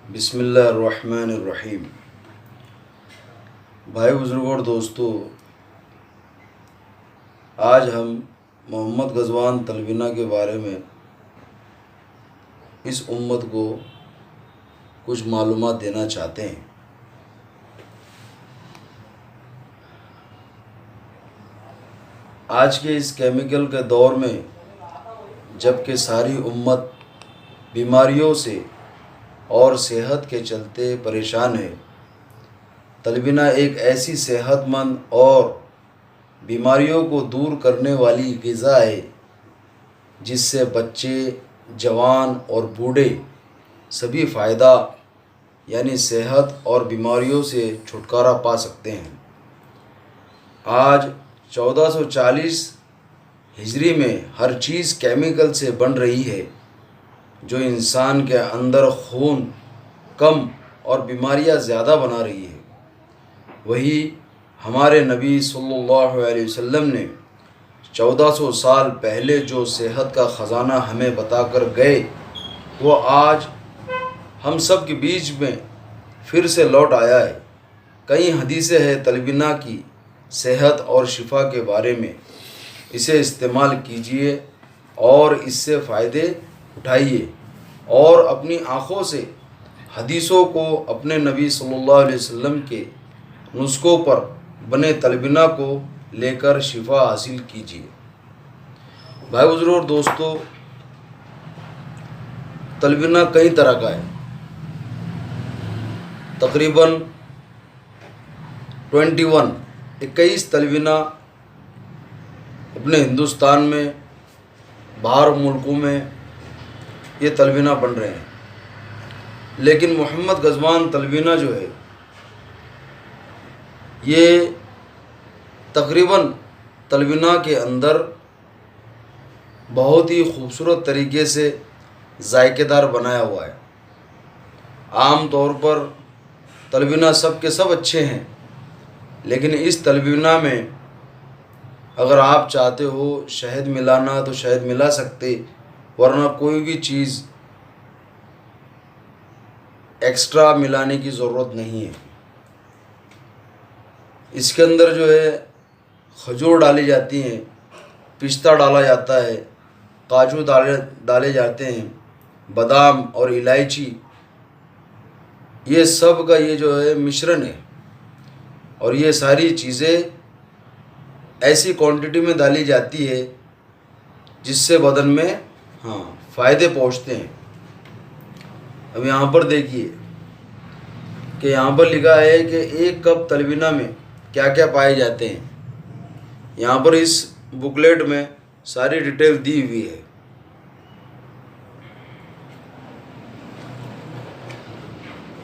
बिस्मिल्लाहिर्रहमानिर्रहीम। भाई बुज़ुर्गों और दोस्तों, आज हम मोहम्मद ग़ज़वान तलवीना के बारे में इस उम्मत को कुछ मालूमात देना चाहते हैं। आज के इस केमिकल के दौर में जबकि सारी उम्मत बीमारियों से और सेहत के चलते परेशान है, तलवीना एक ऐसी सेहतमंद और बीमारियों को दूर करने वाली ग़िज़ा है जिससे बच्चे, जवान और बूढ़े सभी फ़ायदा यानी सेहत और बीमारियों से छुटकारा पा सकते हैं। आज 1440 हिजरी में हर चीज़ केमिकल से बन रही है जो इंसान के अंदर खून कम और बीमारियां ज़्यादा बना रही है। वही हमारे नबी सल्लल्लाहु अलैहि वसल्लम ने 1400 साल पहले जो सेहत का ख़जाना हमें बताकर गए, वो आज हम सब के बीच में फिर से लौट आया है। कई हदीसें हैं तलवीना की सेहत और शिफा के बारे में। इसे इस्तेमाल कीजिए और इससे फ़ायदे उठाइए और अपनी आँखों से हदीसों को अपने नबी सल्लल्लाहु अलैहि वसल्लम के नुस्ख़ों पर बने तलवीना को लेकर शिफा हासिल कीजिए। भाई बुजुर्गों और दोस्तों, तलवीना कई तरह का है। तकरीबन 21 तलवीना अपने हिंदुस्तान में, बाहर मुल्कों में ये तलवीना बन रहे हैं। लेकिन मोहम्मद ग़ज़वान तलवीना जो है, ये तकरीबन तलवीना के अंदर बहुत ही खूबसूरत तरीके से जायकेदार बनाया हुआ है। आम तौर पर तलवीना सब के सब अच्छे हैं, लेकिन इस तलवीना में अगर आप चाहते हो शहद मिलाना तो शहद मिला सकते, वरना कोई भी चीज़ एक्स्ट्रा मिलाने की ज़रूरत नहीं है। इसके अंदर जो है खजूर डाली जाती हैं, पिस्ता डाला जाता है, काजू डाले जाते हैं, बादाम और इलायची, ये सब का ये जो है मिश्रण है। और ये सारी चीज़ें ऐसी क्वांटिटी में डाली जाती है जिससे बदन में फ़ायदे पहुँचते हैं। अब यहाँ पर देखिए कि यहाँ पर लिखा है कि 1 कप तलवीना में क्या क्या पाए जाते हैं। यहाँ पर इस बुकलेट में सारी डिटेल दी हुई है।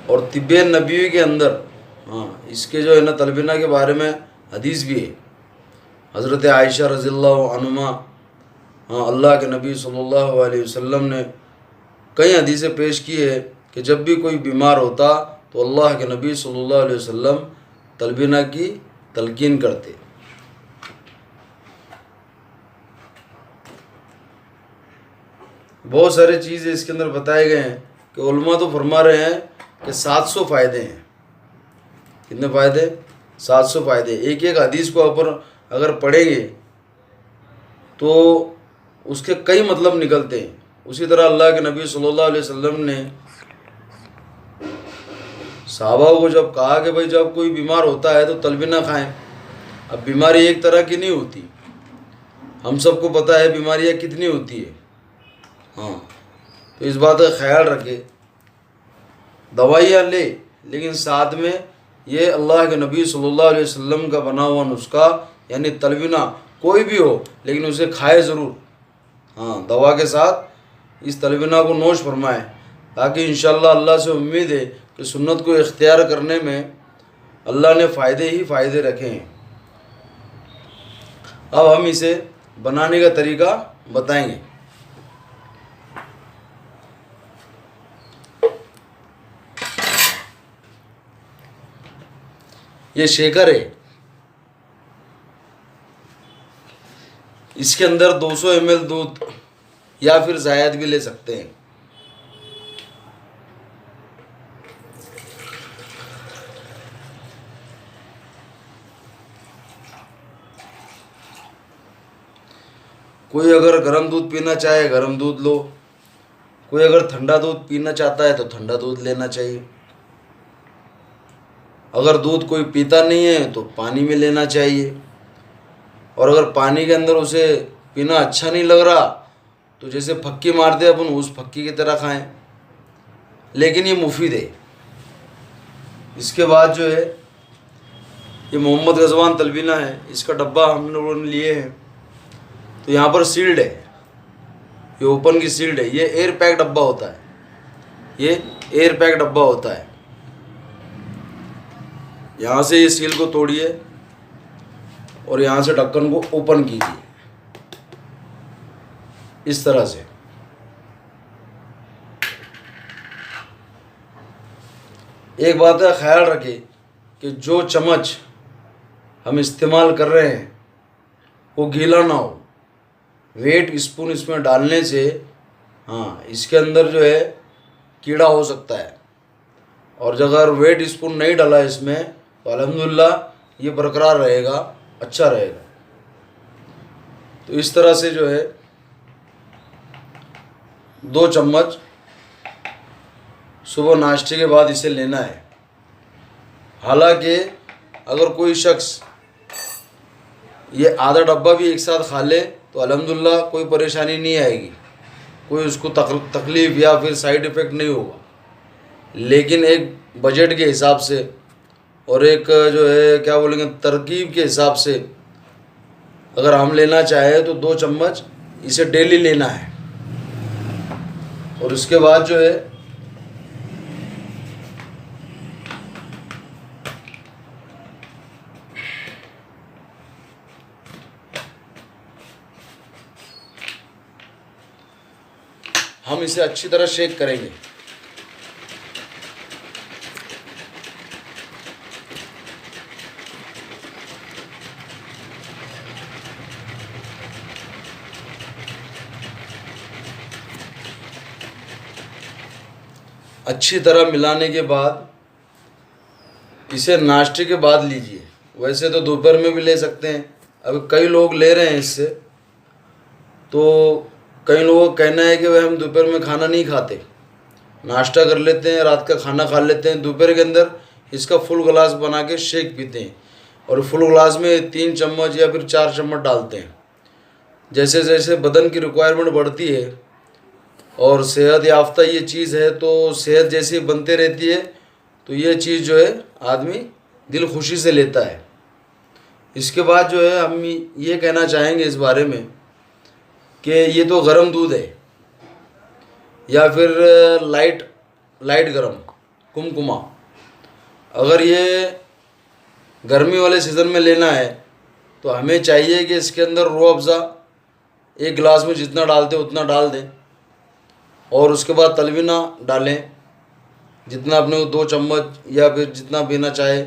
और तिब्बे नबी के अंदर इसके जो है ना तलवीना के बारे में हदीस भी है। हज़रत आयशा रज़ियल्लाहु अन्हा, अल्लाह के नबी सल्लल्लाहु अलैहि वसल्लम ने कई हदीसें पेश की है कि जब भी कोई बीमार होता तो अल्लाह के नबी सल्लल्लाहु अलैहि वसल्लम तलवीना की तलकीन करते। बहुत सारे चीज़ें इसके अंदर बताए गए हैं कि उलमा तो फरमा रहे हैं कि 700 फ़ायदे हैं। कितने फ़ायदे? 700 फ़ायदे। एक एक हदीस को अगर पढ़ेंगे तो उसके कई मतलब निकलते हैं। उसी तरह अल्लाह के नबी सल्लल्लाहु अलैहि वसल्लम ने सहाबा को जब कहा कि भाई जब कोई बीमार होता है तो तलवीना खाएं। अब बीमारी एक तरह की नहीं होती, हम सबको पता है बीमारियां कितनी होती है। तो इस बात का ख्याल रखें, दवाइयाँ ले, लेकिन साथ में ये अल्लाह के नबी सल्लल्लाहु अलैहि वसल्लम का बना हुआ नुस्खा यानी तलवीना कोई भी हो, लेकिन उसे खाए ज़रूर। दवा के साथ इस तलवीना को नोश फरमाएं, ताकि इंशाअल्लाह अल्लाह से उम्मीद है कि सुन्नत को इख्तियार करने में अल्लाह ने फ़ायदे ही फ़ायदे रखे हैं। अब हम इसे बनाने का तरीका बताएंगे। ये शेकर है, इसके अंदर 200 ml दूध या फिर ज़ायद भी ले सकते हैं। कोई अगर गर्म दूध पीना चाहे गर्म दूध लो, कोई अगर ठंडा दूध पीना चाहता है तो ठंडा दूध लेना चाहिए। अगर दूध कोई पीता नहीं है तो पानी में लेना चाहिए। और अगर पानी के अंदर उसे पीना अच्छा नहीं लग रहा तो जैसे फक्की मारते अपन उस फक्की की तरह खाएं, लेकिन ये मुफीद है। इसके बाद जो है ये मोहम्मद गजवान तलबीना है, इसका डब्बा हम लोगों ने लिए है। तो यहाँ पर सील्ड है, ये ओपन की सील्ड है। ये एयर पैक डब्बा होता है, ये एयर पैक डब्बा होता है। यहाँ से ये सील को तोड़िए और यहाँ से ढक्कन को ओपन कीजिए इस तरह से। एक बात का ख्याल रखें कि जो चम्मच हम इस्तेमाल कर रहे हैं वो गीला ना हो। वेट स्पून इसमें डालने से इसके अंदर जो है कीड़ा हो सकता है, और अगर वेट स्पून नहीं डाला इसमें तो अल्हम्दुलिल्लाह ये बरकरार रहेगा, अच्छा रहेगा। तो इस तरह से जो है 2 चम्मच सुबह नाश्ते के बाद इसे लेना है। हालांकि अगर कोई शख्स ये आधा डब्बा भी एक साथ खा ले तो अल्हम्दुलिल्लाह कोई परेशानी नहीं आएगी, कोई उसको तकलीफ़ या फिर साइड इफ़ेक्ट नहीं होगा। लेकिन एक बजट के हिसाब से और एक जो है क्या बोलेंगे तरकीब के हिसाब से अगर हम लेना चाहें तो 2 चम्मच इसे डेली लेना है। और उसके बाद जो है हम इसे अच्छी तरह शेक करेंगे। अच्छी तरह मिलाने के बाद इसे नाश्ते के बाद लीजिए। वैसे तो दोपहर में भी ले सकते हैं, अब कई लोग ले रहे हैं इससे। तो कई लोगों का कहना है कि वह हम दोपहर में खाना नहीं खाते, नाश्ता कर लेते हैं, रात का खाना खा लेते हैं, दोपहर के अंदर इसका फुल गिलास बना के शेक पीते हैं और फुल गिलास में 3 चम्मच या फिर 4 चम्मच डालते हैं। जैसे जैसे बदन की रिक्वायरमेंट बढ़ती है और सेहत याफ्ता ये चीज़ है तो सेहत जैसी बनते रहती है, तो ये चीज़ जो है आदमी दिल खुशी से लेता है। इसके बाद जो है हम ये कहना चाहेंगे इस बारे में कि ये तो गर्म दूध है या फिर लाइट गर्म कुमकुमा। अगर ये गर्मी वाले सीज़न में लेना है तो हमें चाहिए कि इसके अंदर रूह अफ़ज़ा 1 गिलास में जितना डालते उतना डाल दें, और उसके बाद तलबीना डालें जितना अपने को 2 चम्मच या फिर जितना पीना चाहे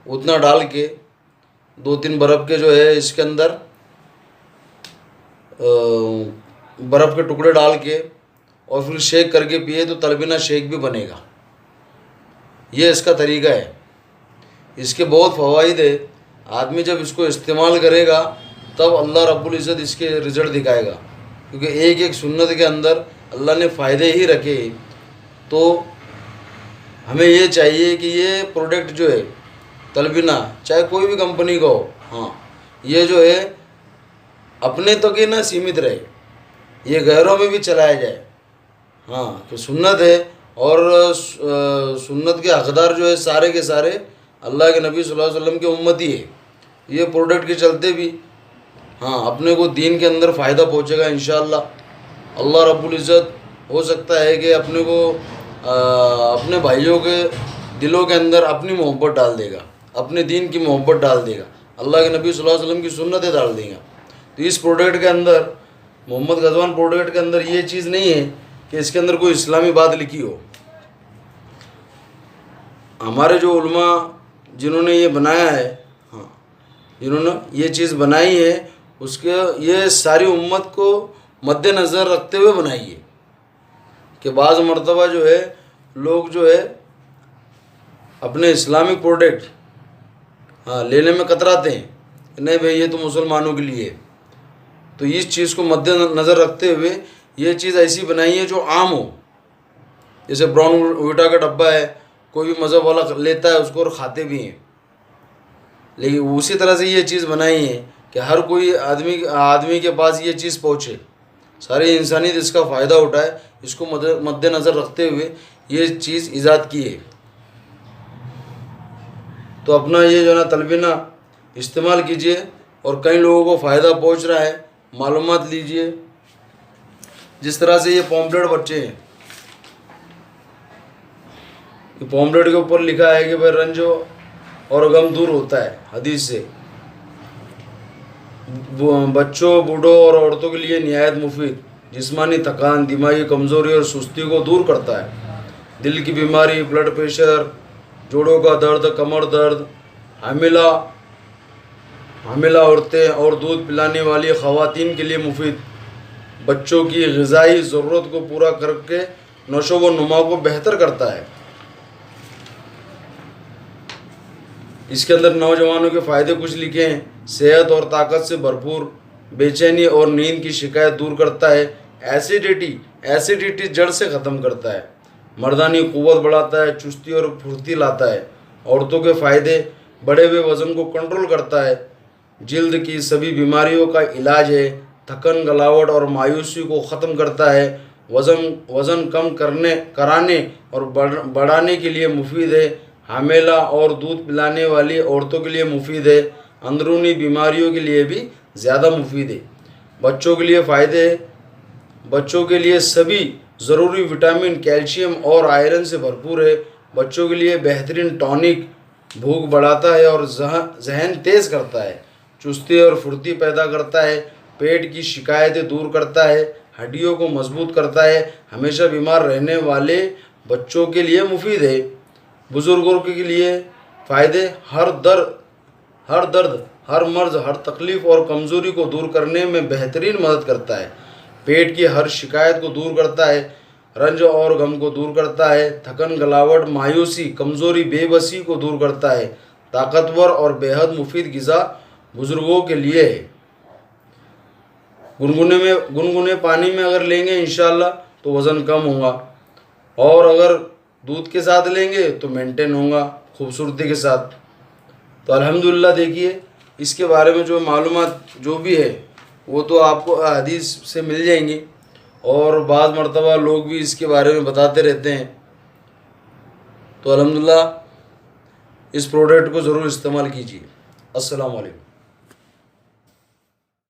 उतना डाल के 2-3 बर्फ़ के जो है इसके अंदर बर्फ़ के टुकड़े डाल के और फिर शेक करके पिए तो तलबीना शेक भी बनेगा। ये इसका तरीका है। इसके बहुत फ़वाइद है। आदमी जब इसको इस्तेमाल करेगा तब अल्लाह रब्बुल इज़्ज़त इसके रिज़ल्ट दिखाएगा, क्योंकि एक एक सुन्नत के अंदर अल्लाह ने फ़ायदे ही रखे। तो हमें ये चाहिए कि ये प्रोडक्ट जो है तलबीना चाहे कोई भी कंपनी का हो, ये जो है अपने तक ही ना सीमित रहे, ये गैरों में भी चलाया जाए। कि सुन्नत है और सुन्नत के हक़दार जो है सारे के सारे अल्लाह के नबी सल्लल्लाहु अलैहि वसल्लम के उम्मती है। ये प्रोडक्ट के चलते भी अपने को दीन के अंदर फ़ायदा पहुँचेगा इंशाअल्लाह। अल्लाह रब्बुल इज़्ज़त हो सकता है कि अपने को अपने भाइयों के दिलों के अंदर अपनी मोहब्बत डाल देगा, अपने दीन की मोहब्बत डाल देगा, अल्लाह के नबी सल्लल्लाहु अलैहि वसल्लम की सुन्नतें डाल देगा। तो इस प्रोडक्ट के अंदर, मोहम्मद गजवान प्रोडक्ट के अंदर ये चीज़ नहीं है कि इसके अंदर कोई इस्लामी बात लिखी हो। हमारे जो उलमा जिन्होंने ये बनाया है, जिन्होंने ये चीज़ बनाई है, उसके ये सारी उम्मत को मद्देनज़र रखते हुए बनाई है कि बाज़ मरतबा जो है लोग जो है अपने इस्लामिक प्रोडक्ट लेने में कतराते हैं, नहीं भाई ये तो मुसलमानों के लिए है। तो इस चीज़ को मद्देनज़र रखते हुए ये चीज़ ऐसी बनाई है जो आम हो। जैसे ब्राउन वीटा का डब्बा है, कोई भी मज़हब वाला लेता है उसको और खाते भी हैं, लेकिन उसी तरह से ये चीज़ बनाई है कि हर कोई आदमी के पास ये चीज़ पहुँचे, सारी इंसानियत इसका फ़ायदा उठाए। इसको मद्देनज़र रखते हुए ये चीज़ ईजाद की है। तो अपना ये जो ना तलबीना इस्तेमाल कीजिए और कई लोगों को फ़ायदा पहुंच रहा है, मालूमात लीजिए। जिस तरह से ये पॉम्पलेट बच्चे हैं, ये पॉम्पलेट के ऊपर लिखा है कि भाई रंज और गम दूर होता है हदीस से, बच्चों, बूढ़ों और औरतों के लिए निहायत मुफीद, जिस्मानी थकान, दिमागी कमज़ोरी और सुस्ती को दूर करता है, दिल की बीमारी, ब्लड प्रेशर, जोड़ों का दर्द, कमर दर्द, हामिला औरतें और दूध पिलाने वाली ख़वातीन के लिए मुफीद, बच्चों की ग़िज़ाई ज़रूरत को पूरा करके नशो व नुमा को बेहतर करता है। इसके अंदर नौजवानों के फ़ायदे कुछ लिखे हैं। सेहत और ताकत से भरपूर, बेचैनी और नींद की शिकायत दूर करता है, एसिडिटी जड़ से ख़त्म करता है, मर्दानी क़ुव्वत बढ़ाता है, चुस्ती और फुर्ती लाता है, औरतों के फ़ायदे, बढ़े हुए वज़न को कंट्रोल करता है, जिल्द की सभी बीमारियों का इलाज है, थकन, गलावट और मायूसी को ख़त्म करता है, वज़न कम कराने और बढ़ाने के लिए मुफीद है, हामिला और दूध पिलाने वाली औरतों के लिए मुफीद है, अंदरूनी बीमारियों के लिए भी ज़्यादा मुफीद है। बच्चों के लिए फ़ायदे है, बच्चों के लिए सभी ज़रूरी विटामिन, कैल्शियम और आयरन से भरपूर है, बच्चों के लिए बेहतरीन टॉनिक, भूख बढ़ाता है और जहन तेज़ करता है, चुस्ती और फुर्ती पैदा करता है, पेट की शिकायतें दूर करता है, हड्डियों को मजबूत करता है, हमेशा बीमार रहने वाले बच्चों के लिए मुफीद है, बुज़ुर्गों के लिए फ़ायदे, हर दर्द, हर मर्ज़, हर तकलीफ़ और कमज़ोरी को दूर करने में बेहतरीन मदद करता है, पेट की हर शिकायत को दूर करता है, रंज और गम को दूर करता है, थकन, गलावट, मायूसी, कमज़ोरी, बेबसी को दूर करता है, ताकतवर और बेहद मुफीद ग़िज़ा बुज़ुर्गों के लिए है। गुनगुने पानी में अगर लेंगे इंशाअल्लाह तो वज़न कम होगा, और अगर दूध के साथ लेंगे तो मेंटेन होगा खूबसूरती के साथ। तो अल्हम्दुलिल्लाह देखिए, इसके बारे में जो मालूमात जो भी है वो तो आपको हदीस से मिल जाएंगी, और बाद मरतबा लोग भी इसके बारे में बताते रहते हैं। तो अल्हम्दुलिल्लाह इस प्रोडक्ट को ज़रूर इस्तेमाल कीजिए। अस्सलामु अलैकुम।